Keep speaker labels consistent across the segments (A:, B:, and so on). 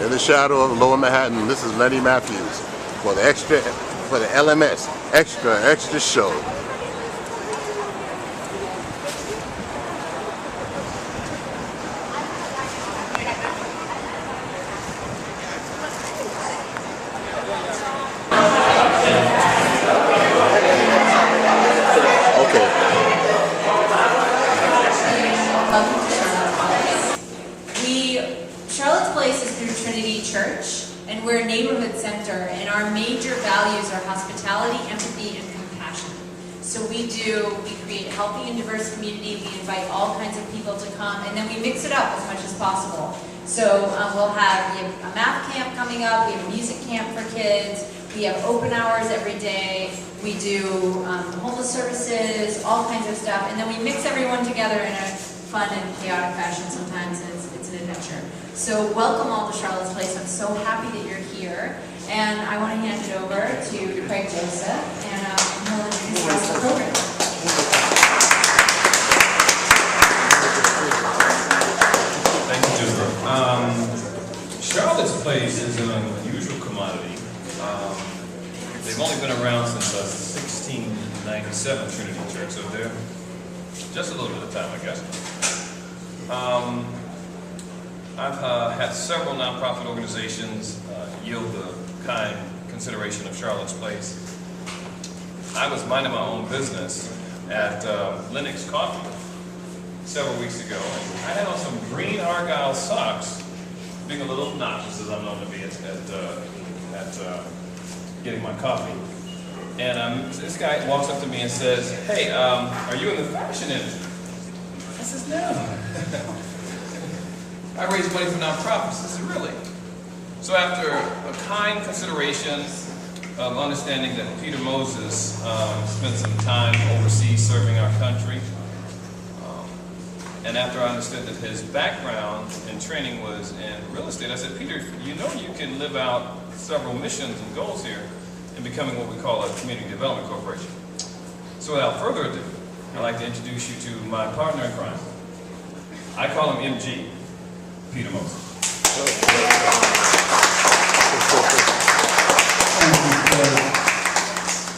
A: In the shadow of Lower Manhattan, this is Lenny Matthews for the LMS Extra show.
B: Charlotte's Place is through Trinity Church, and we're a neighborhood center, and our major values are hospitality, empathy, and compassion. So we create a healthy and diverse community, we invite all kinds of people to come, and then we mix it up as much as possible. So we have a math camp coming up, we have a music camp for kids, we have open hours every day, we do homeless services, all kinds of stuff, and then we mix everyone together in a fun and chaotic fashion sometimes, and it's an adventure. So welcome all to Charlotte's Place. I'm so happy that you're here. And I want to hand it over to Craig Joseph, and he'll introduce the program.
C: Thank you, Jennifer. Charlotte's Place is an unusual commodity. They've only been around since 1697 Trinity Church, so they're just a little bit of time, I guess. I've had several nonprofit organizations yield the kind consideration of Charlotte's Place. I was minding my own business at Lenny's Coffee several weeks ago, and I had on some green Argyle socks, being a little obnoxious as I'm known to be at getting my coffee. And this guy walks up to me and says, "Hey, are you in the fashion industry?" I says, "No." I raise money for nonprofits. I said, "Really?" So after a kind consideration of understanding that Peter Moses spent some time overseas serving our country, and after I understood that his background and training was in real estate, I said, "Peter, you know you can live out several missions and goals here in becoming what we call a community development corporation." So without further ado, I'd like to introduce you to my partner in crime. I call him MG. Peter Moses.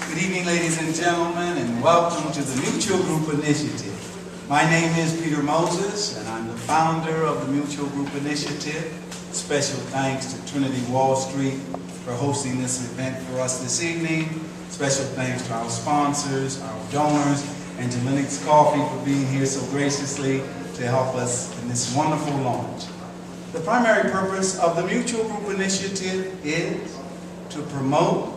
D: Good evening, ladies and gentlemen, and welcome to the Mutual Group Initiative. My name is Peter Moses, and I'm the founder of the Mutual Group Initiative. Special thanks to Trinity Wall Street for hosting this event for us this evening. Special thanks to our sponsors, our donors, and to Lenny's Coffee for being here so graciously to help us in this wonderful launch. The primary purpose of the Mutual Group Initiative is to promote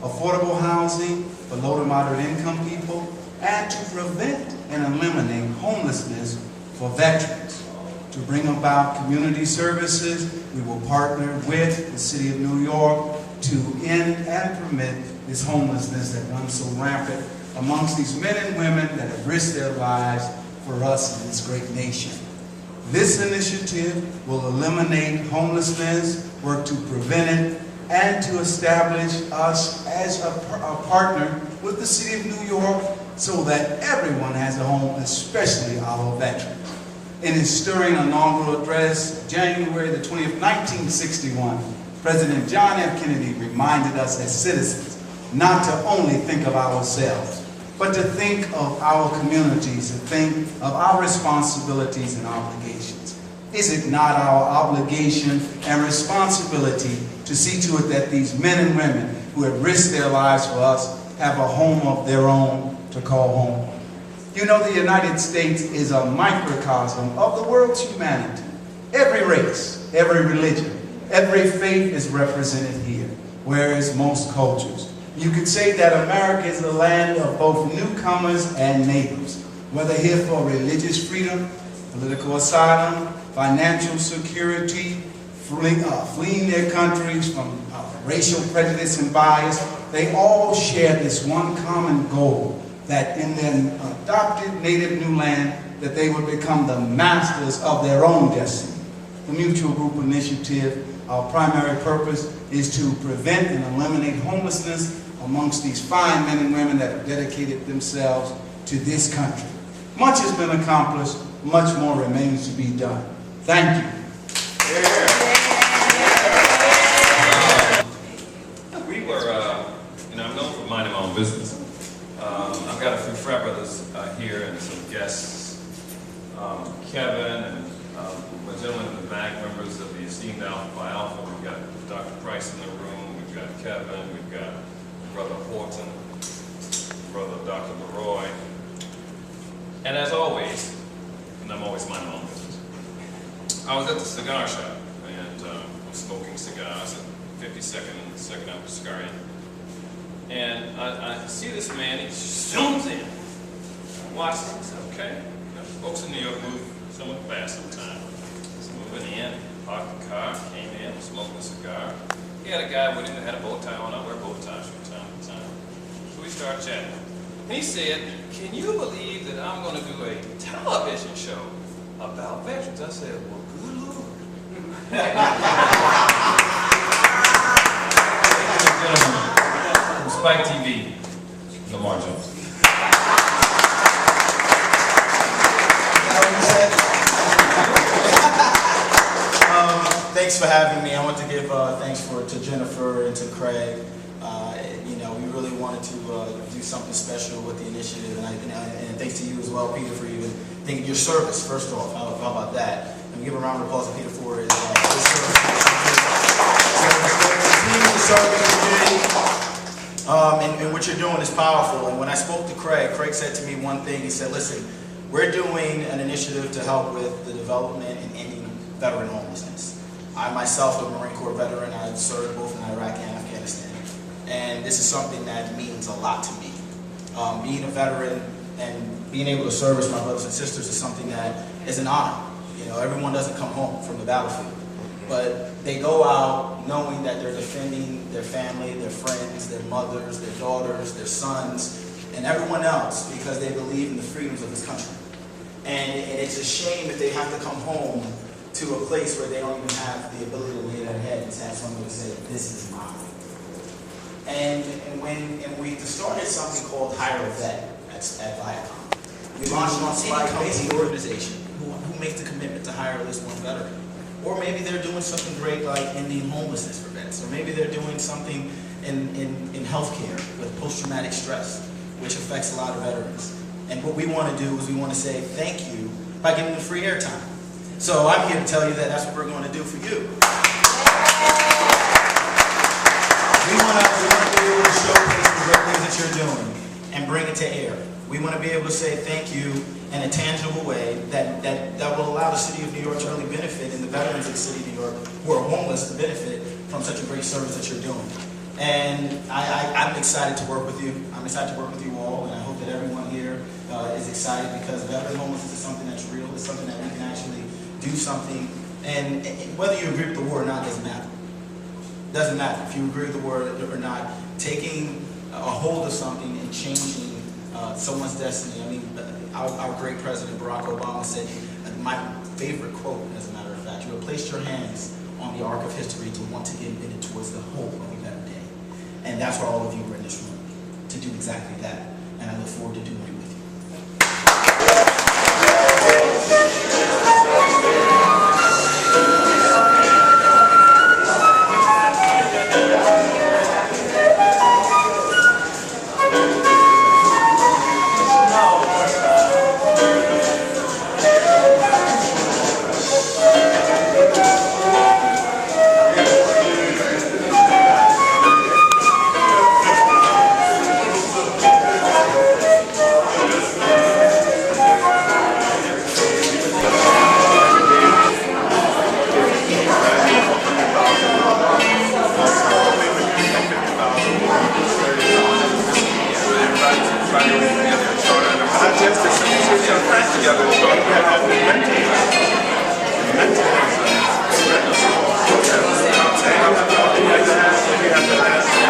D: affordable housing for low to moderate income people, and to prevent and eliminate homelessness for veterans. To bring about community services, we will partner with the City of New York to end and prevent this homelessness that runs so rampant amongst these men and women that have risked their lives for us in this great nation. This initiative will eliminate homelessness, work to prevent it, and to establish us as a partner with the City of New York so that everyone has a home, especially our veterans. In his stirring inaugural address, January the 20th, 1961, President John F. Kennedy reminded us as citizens not to only think of ourselves, but to think of our communities, to think of our responsibilities and obligations. Is it not our obligation and responsibility to see to it that these men and women who have risked their lives for us have a home of their own to call home? You know, the United States is a microcosm of the world's humanity. Every race, every religion, every faith is represented here, whereas most cultures. You could say that America is the land of both newcomers and natives, whether here for religious freedom, political asylum, financial security, fleeing their countries from racial prejudice and bias. They all share this one common goal, that in their adopted native new land, that they would become the masters of their own destiny. The Mutual Group Initiative, our primary purpose is to prevent and eliminate homelessness amongst these fine men and women that have dedicated themselves to this country. Much has been accomplished, much more remains to be done. Thank you.
C: We were, I'm known for minding my own business. I've got a few frat brothers here and some guests. Kevin and my gentleman in the back, members of the esteemed Alpha Phi Alpha. We've got Dr. Price in the room. We've got Kevin. We've got Brother Horton, Brother Dr. Leroy. And as always, and I'm always minding my own business, I was at the cigar shop and I'm smoking cigars at 52nd and 2nd Avenue Cigar Inn. And I see this man, he zooms in. I watch him, I said, okay. You know, folks in New York move somewhat fast sometimes. So moving in, parked the car, came in, smoking a cigar. He had a guy with him that had a bow tie on. I wear bow ties from time to time. So we started chatting. He said, can you believe that I'm going to do a television show about veterans? I said, well, good Lord. Ladies and gentlemen, from Spike TV, Lamar Jones.
E: Thanks for having me. I want to give thanks to Jennifer and to Craig. We really wanted to do something special with the initiative, and thanks to you as well, Peter, for even thinking your service. First off, how about that? And we give a round of applause to Peter for his service. Continue to serve the community, and what you're doing is powerful. And when I spoke to Craig said to me one thing. He said, "Listen, we're doing an initiative to help with the development and ending veteran homelessness. I myself am a Marine Corps veteran. I've served both in Iraq and Afghanistan. And this is something that means a lot to me. Being a veteran and being able to service my brothers and sisters is something that is an honor. Everyone doesn't come home from the battlefield, but they go out knowing that they're defending their family, their friends, their mothers, their daughters, their sons, and everyone else because they believe in the freedoms of this country. And it's a shame if they have to come home to a place where they don't even have the ability to lay their head and have someone to say, this is mine. And we started something called Hire a Vet at Viacom. We launched on Spike, any organization who makes the commitment to hire at least one veteran. Or maybe they're doing something great like ending homelessness for vets. Or maybe they're doing something in healthcare with post-traumatic stress, which affects a lot of veterans. And what we want to do is we want to say thank you by giving them free airtime. So I'm here to tell you that that's what we're going to do for you. We want to be able to showcase the great things that you're doing and bring it to air. We want to be able to say thank you in a tangible way that will allow the city of New York to really benefit and the veterans of the city of New York who are homeless to benefit from such a great service that you're doing. And I'm excited to work with you. I'm excited to work with you all, and I hope that everyone here is excited because veteran homelessness is something that's real. It's something that we can actually do something. And whether you agree with the war or not doesn't matter. Doesn't matter if you agree with the word or not. Taking a hold of something and changing someone's destiny. I mean, our great President Barack Obama said, my favorite quote, as a matter of fact, you have placed your hands on the arc of history to once again bend it towards the hope of a better day. And that's why all of you are in this room, to do exactly that. And I look forward to doing it with you.
F: We have to ask